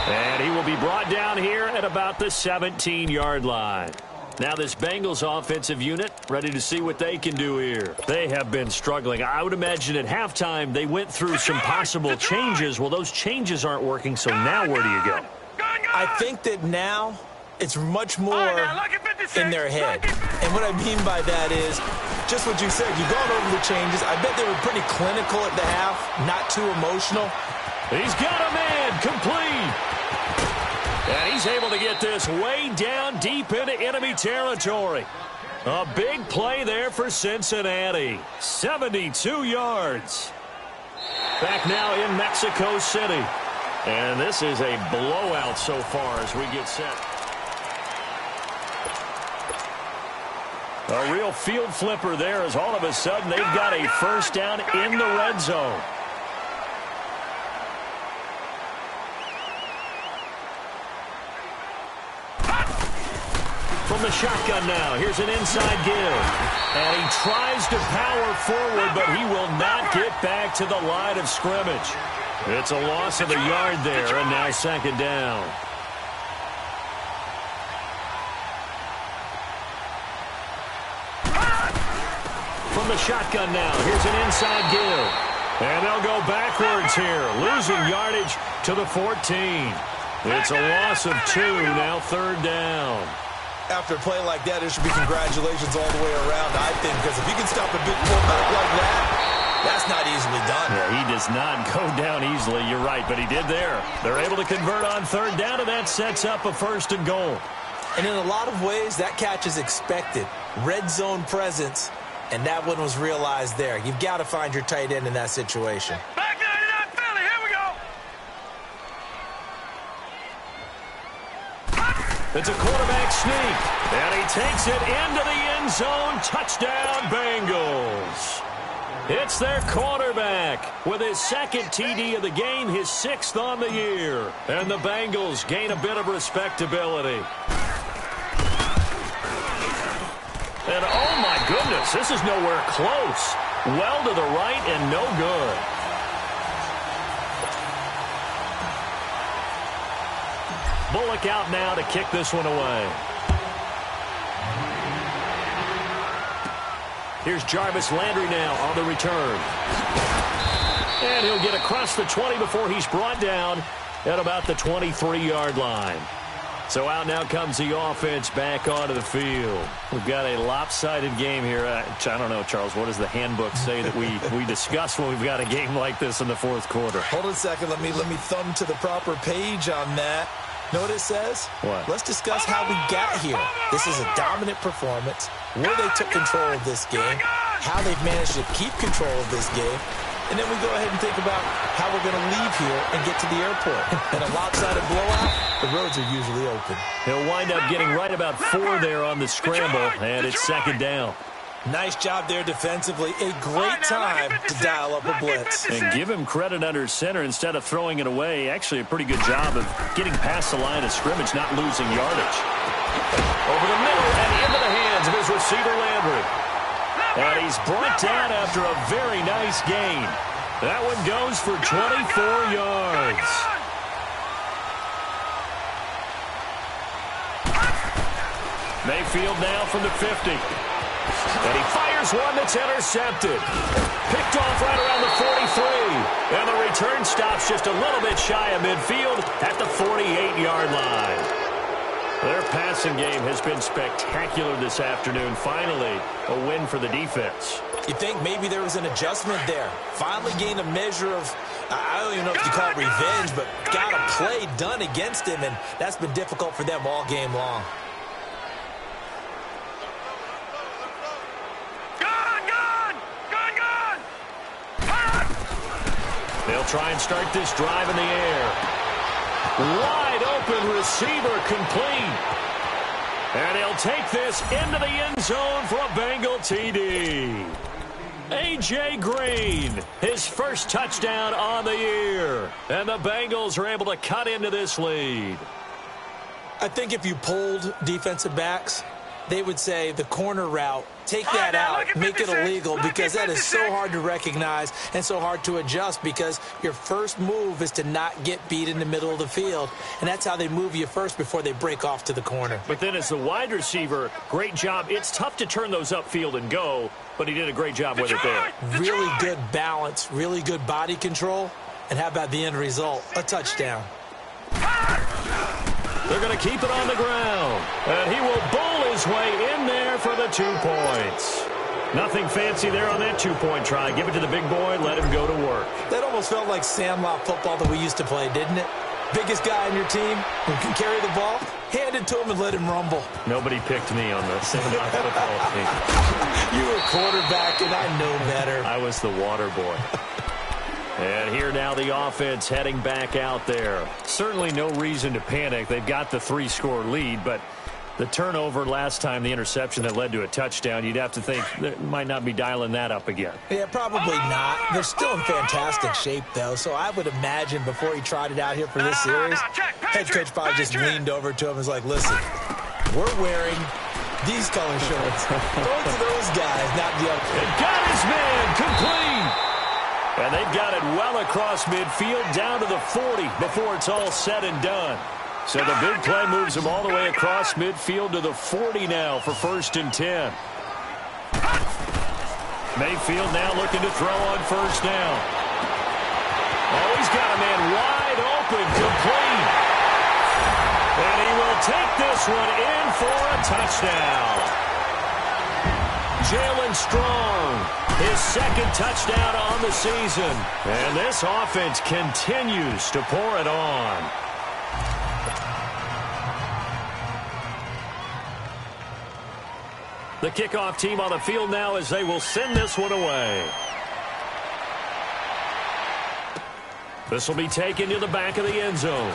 Speaker 2: And he will be brought down here at about the 17-yard line. Now this Bengals offensive unit ready to see what they can do here. They have been struggling. I would imagine at halftime they went through some possible changes. Well, those changes aren't working, so now where do you go?
Speaker 3: I think that now it's much more in their head. And what I mean by that is just what you said. You've gone over the changes. I bet they were pretty clinical at the half, not too emotional.
Speaker 2: He's got a man complete. And he's able to get this way down deep into enemy territory. A big play there for Cincinnati. 72 yards. Back now in Mexico City. And this is a blowout so far as we get set. A real field flipper there as all of a sudden they've got a first down in the red zone. From the shotgun now, here's an inside give. And he tries to power forward, but he will not get back to the line of scrimmage. It's a loss of a yard there, and now second down. From the shotgun now, here's an inside give. And they'll go backwards here, losing yardage to the 14. It's a loss of 2, now third down.
Speaker 3: After a play like that, there should be congratulations all the way around, I think, because if you can stop a big fullback like that, that's not easily done.
Speaker 2: Yeah, he does not go down easily, you're right, but he did there. They're able to convert on third down, and that sets up a first and goal.
Speaker 3: And in a lot of ways, that catch is expected. Red zone presence, and that one was realized there. You've got to find your tight end in that situation.
Speaker 4: Back 99 Philly, here we go.
Speaker 2: It's a quarterback sneak, and he takes it into the end zone. Touchdown, Bengals. It's their quarterback with his second TD of the game, his 6th on the year. And the Bengals gain a bit of respectability. And oh my goodness, this is nowhere close. Well to the right and no good. Bullock out now to kick this one away. Here's Jarvis Landry now on the return. And he'll get across the 20 before he's brought down at about the 23-yard line. So out now comes the offense back onto the field. We've got a lopsided game here. I don't know, Charles, what does the handbook say that we discuss when we've got a game like this in the fourth quarter?
Speaker 3: Hold on a second. Let me thumb to the proper page on that. Know what it says?
Speaker 2: What?
Speaker 3: Let's discuss how we got here. This is a dominant performance, where they took control of this game, how they've managed to keep control of this game, and then we go ahead and think about how we're going to leave here and get to the airport. In a lopsided blowout, the roads are usually open.
Speaker 2: He'll wind up getting right about 4 there on the scramble, and it's second down.
Speaker 3: Nice job there defensively. A great time to dial up a blitz.
Speaker 2: And give him credit under center instead of throwing it away. Actually, a pretty good job of getting past the line of scrimmage, not losing yardage. Over the middle and into the hands of his receiver, Landry. And he's brought down after a very nice gain. That one goes for 24 yards. Mayfield now from the 50. And he fires one that's intercepted. Picked off right around the 43. And the return stops just a little bit shy of midfield at the 48-yard line. Their passing game has been spectacular this afternoon. Finally, a win for the defense.
Speaker 3: You think maybe there was an adjustment there. Finally gained a measure of, I don't even know if you call it revenge, but got a play done against him, and that's been difficult for them all game long.
Speaker 2: They'll try and start this drive in the air. Wide open receiver complete. And he'll take this into the end zone for a Bengal TD. A.J. Green, his first touchdown on the year. And the Bengals are able to cut into this lead.
Speaker 3: I think if you polled defensive backs, they would say the corner route, take that out, make it illegal, because that is so hard to recognize and so hard to adjust, because your first move is to not get beat in the middle of the field, and that's how they move you first before they break off to the corner.
Speaker 2: But then as the wide receiver, great job. It's tough to turn those upfield and go, but he did a great job with it there.
Speaker 3: Really good balance, really good body control, and how about the end result? A touchdown.
Speaker 2: They're going to keep it on the ground. And he will bowl his way in there for the 2 points. Nothing fancy there on that 2-point try. Give it to the big boy, let him go to work.
Speaker 3: That almost felt like Sandlot football that we used to play, didn't it? Biggest guy on your team who can carry the ball, hand it to him and let him rumble.
Speaker 2: Nobody picked me on the Sandlot football team.
Speaker 3: You were quarterback, and I know better.
Speaker 2: I was the water boy. And here now the offense heading back out there. Certainly no reason to panic. They've got the 3-score lead, but the turnover last time, the interception that led to a touchdown, you'd have to think they might not be dialing that up again.
Speaker 3: Yeah, probably not. They're still in fantastic shape, though, so I would imagine before he tried it out here for this series, head coach probably just leaned over to him and was like, listen, we're wearing these color shorts. Throw it to those guys, not the other.
Speaker 2: And got his man complete. And they've got it well across midfield down to the 40 before it's all said and done. So the big play moves them all the way across midfield to the 40 now for 1st and 10. Mayfield now looking to throw on 1st down. Oh, he's got a man wide open, complete. And he will take this one in for a touchdown. Jalen Strong, his 2nd touchdown on the season. And this offense continues to pour it on. The kickoff team on the field now as they will send this one away. This will be taken to the back of the end zone.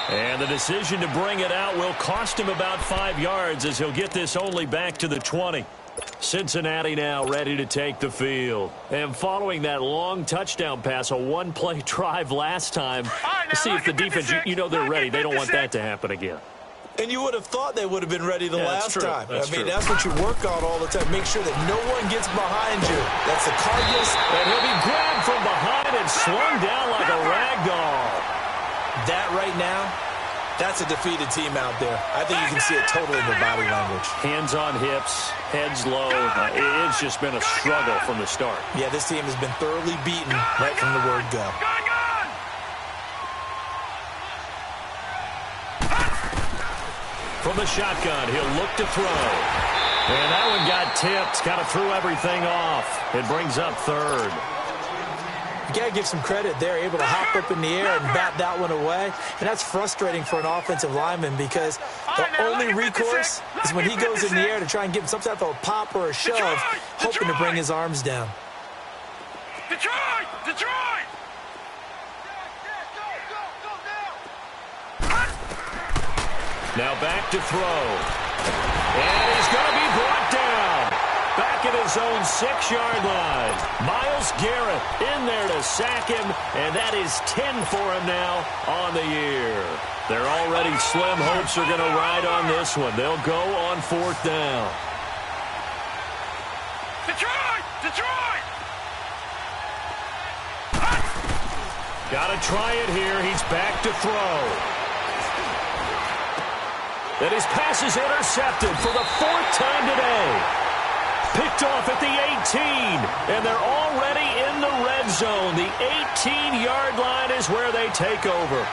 Speaker 2: And the decision to bring it out will cost him about 5 yards as he'll get this only back to the 20. Cincinnati now ready to take the field. And following that long touchdown pass, a 1-play drive last time, to see if the defense, you know they're ready. They don't want that to happen again.
Speaker 3: And you would have thought they would have been ready the last time.
Speaker 2: That's
Speaker 3: that's what you work on all the time. Make sure that no one gets behind you. That's the Cardinals.
Speaker 2: And he'll be grabbed from behind and slung down like a rag doll.
Speaker 3: That right now, that's a defeated team out there. I think you can see it totally in their body language.
Speaker 2: Hands on hips, heads low. It's just been a struggle from the start.
Speaker 3: Yeah, this team has been thoroughly beaten right from the word go.
Speaker 2: From the shotgun, he'll look to throw. And that one got tipped, kind of threw everything off. It brings up 3rd.
Speaker 3: You got to give some credit there, able to hop up in the air and bat that one away. And that's frustrating for an offensive lineman because the only recourse is when he goes in the air to try and give him some type of a pop or a shove, hoping to bring his arms down.
Speaker 4: Detroit! Detroit!
Speaker 2: Now back to throw. And he's going to be brought down. Back at his own 6-yard line. Myles Garrett in there to sack him, and that is 10 for him now on the year. Their already slim hopes are going to ride on this one. They'll go on 4th down.
Speaker 4: Detroit! Detroit!
Speaker 2: Got to try it here. He's back to throw. And his pass is intercepted for the 4th time today. Picked off at the 18, and they're already in the red zone. The 18-yard line is where they take over.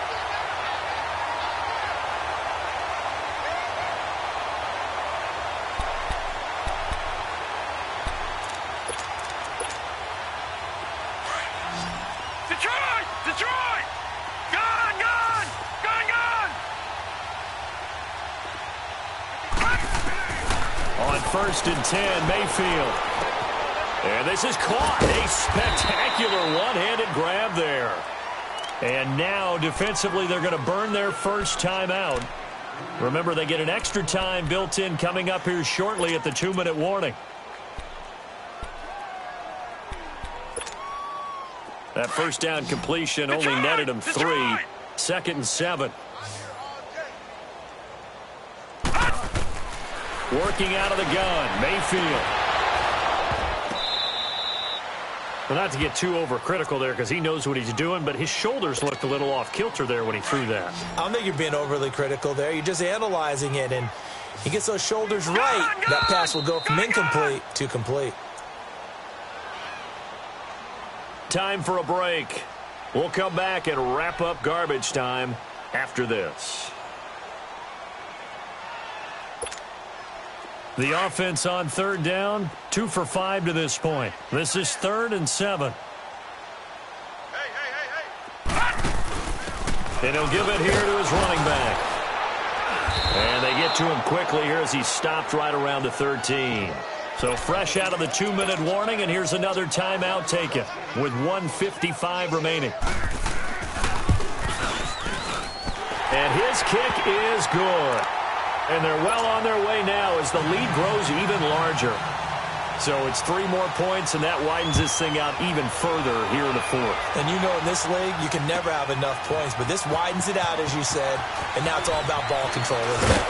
Speaker 4: Detroit! Detroit! Gone! Gone! Gone! Gone!
Speaker 2: On 1st and 10, Mayfield. And this is caught. A spectacular one-handed grab there. And now, defensively, they're going to burn their first timeout. Remember, they get an extra time built in coming up here shortly at the 2-minute warning. That first down completion only netted him 3. 2nd and 7. Working out of the gun, Mayfield. Well, not to get too overcritical there because he knows what he's doing, but his shoulders looked a little off kilter there when he threw that.
Speaker 3: I don't think you're being overly critical there. You're just analyzing it, and he gets those shoulders right. That pass will go from incomplete to complete.
Speaker 2: Time for a break. We'll come back and wrap up garbage time after this. The offense on 3rd down, 2 for 5 to this point. This is 3rd and 7. And he'll give it here to his running back. And they get to him quickly here as he stopped right around the 13. So fresh out of the 2-minute warning, and here's another timeout taken with 1:55 remaining. And his kick is good. And they're well on their way now as the lead grows even larger. So it's 3 more points, and that widens this thing out even further here in the 4th.
Speaker 3: And you know in this league, you can never have enough points, but this widens it out, as you said, and now it's all about ball control, isn't it?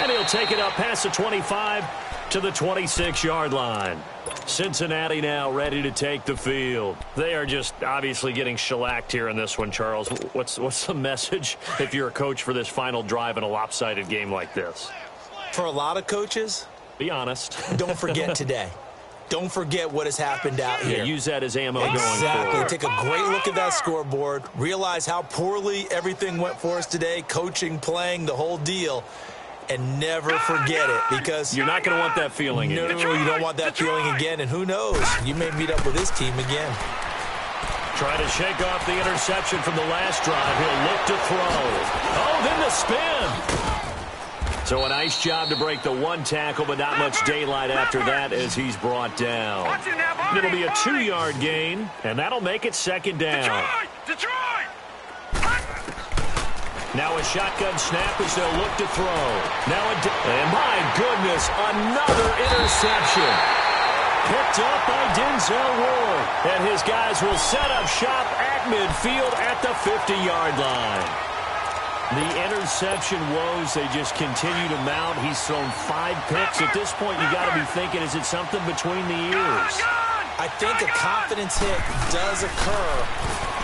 Speaker 2: And he'll take it up past the 25 to the 26-yard line. Cincinnati now ready to take the field. They are just obviously getting shellacked here in this one, Charles. What's the message if you're a coach for this final drive in a lopsided game like this?
Speaker 3: For a lot of coaches,
Speaker 2: be honest.
Speaker 3: Don't forget today. Don't forget what has happened out here.
Speaker 2: Yeah, use that as ammo going forward.
Speaker 3: Exactly. Take a great look at that scoreboard. Realize how poorly everything went for us today. Coaching, playing, the whole deal. And never forget it, because
Speaker 2: you're not going to want that feeling again.
Speaker 3: No, you don't want that feeling again. And who knows? You may meet up with this team again.
Speaker 2: Try to shake off the interception from the last drive. He'll look to throw. Oh, then the spin. So a nice job to break the 1 tackle, but not much daylight after that as he's brought down. It'll be a 2-yard gain, and that'll make it 2nd down.
Speaker 4: Detroit!
Speaker 2: Now a shotgun snap as they'll look to throw. Now and my goodness, another interception. Picked up by Denzel Ward. And his guys will set up shop at midfield at the 50-yard line. The interception woes, they just continue to mount. He's thrown 5 picks. At this point, you got to be thinking, is it something between the ears?
Speaker 3: I think a confidence hit does occur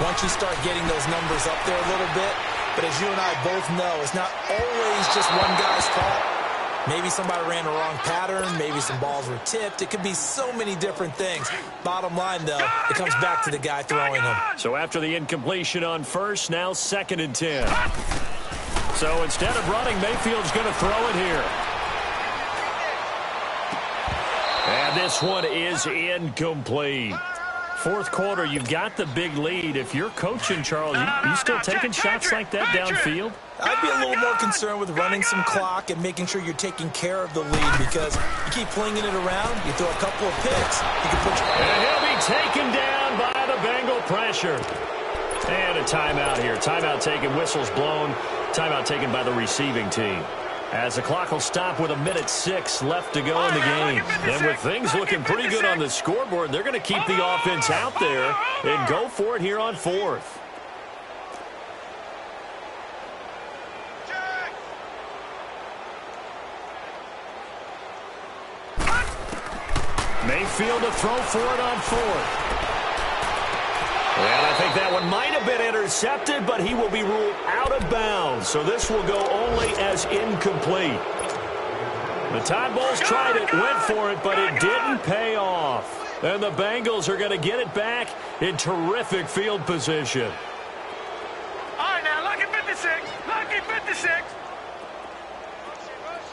Speaker 3: once you start getting those numbers up there a little bit. But as you and I both know, it's not always just one guy's fault. Maybe somebody ran the wrong pattern. Maybe some balls were tipped. It could be so many different things. Bottom line, though, it comes back to the guy throwing them.
Speaker 2: So after the incompletion on 1st, now 2nd and 10. So instead of running, Mayfield's going to throw it here. And this one is incomplete. 4th quarter, you've got the big lead. If you're coaching, Charles, you still taking shots like that downfield?
Speaker 3: I'd be a little more concerned with running some clock and making sure you're taking care of the lead, because you keep flinging it around, you throw a couple of picks, you can put your...
Speaker 2: And he'll be taken down by the Bengal pressure. And a timeout here. Timeout taken, whistles blown. Timeout taken by the receiving team. As the clock will stop with 1:06 left to go in the game. And with things looking pretty good on the scoreboard, they're going to keep the offense out there and go for it here on 4th. Mayfield to throw for it on 4th. And I think that one might have been intercepted, but he will be ruled out of bounds. So this will go only as incomplete. The Tide Bulls tried it, went for it, but it didn't pay off. And the Bengals are going to get it back in terrific field position.
Speaker 4: All right, now, lucky 56. Lucky 56.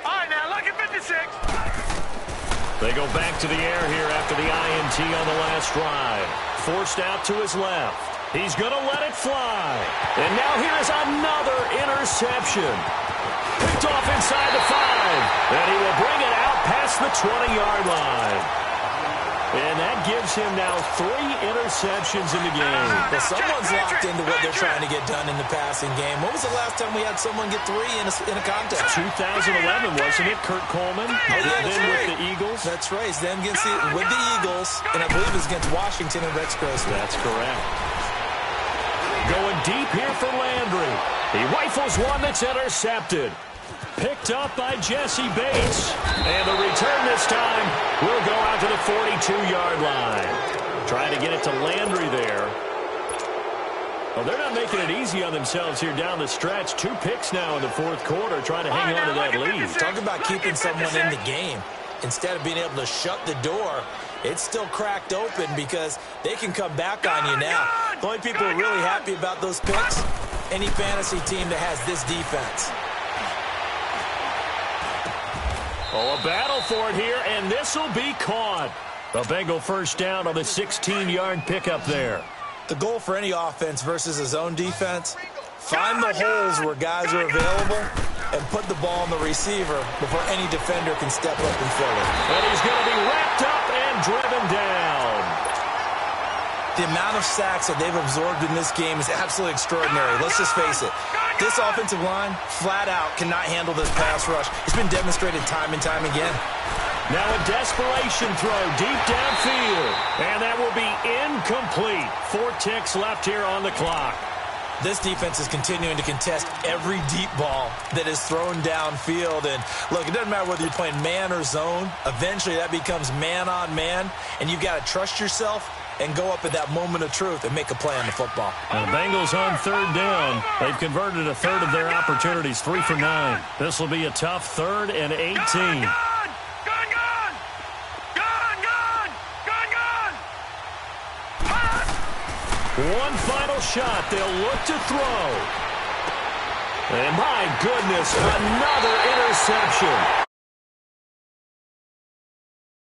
Speaker 4: All right, now, lucky 56.
Speaker 2: They go back to the air here after the INT on the last drive. Forced out to his left. He's going to let it fly. And now here's another interception. Picked off inside the 5. And he will bring it out past the 20-yard line. And that gives him now 3 interceptions in the game.
Speaker 3: Well, someone's locked into what they're trying to get done in the passing game. When was the last time we had someone get 3 in a contest?
Speaker 2: 2011, wasn't it, Kurt Coleman?
Speaker 3: Oh, yeah,
Speaker 2: then
Speaker 3: right.
Speaker 2: with the Eagles.
Speaker 3: That's right. Then with the Eagles, and I believe it was against Washington and Rex Grossman.
Speaker 2: That's correct. Going deep here for Landry. He rifles one that's intercepted. Picked up by Jesse Bates. And the return this time will go out to the 42-yard line. Trying to get it to Landry there. Well, they're not making it easy on themselves here down the stretch. 2 picks now in the fourth quarter, trying to hang on to that lead.
Speaker 3: Talk about keeping someone in the game. Instead of being able to shut the door, it's still cracked open because they can come back on you now. The only people who are really happy about those picks, any fantasy team that has this defense.
Speaker 2: Oh, a battle for it here, and this will be caught. A Bengal first down on the 16-yard pickup there.
Speaker 3: The goal for any offense versus a zone defense, find the holes where guys are available and put the ball on the receiver before any defender can step up and fill it.
Speaker 2: And he's going to be wrapped up and driven down.
Speaker 3: The amount of sacks that they've absorbed in this game is absolutely extraordinary. Let's just face it. This offensive line, flat out, cannot handle this pass rush. It's been demonstrated time and time again.
Speaker 2: Now a desperation throw deep downfield. And that will be incomplete. 4 ticks left here on the clock.
Speaker 3: This defense is continuing to contest every deep ball that is thrown downfield. And look, it doesn't matter whether you're playing man or zone. Eventually that becomes man on man. And you've got to trust yourself and go up at that moment of truth and make a play on the football.
Speaker 2: And the Bengals on 3rd down. They've converted a third of their opportunities, 3 for 9. This will be a tough 3rd and 18. One final shot. They'll look to throw. And my goodness, another interception.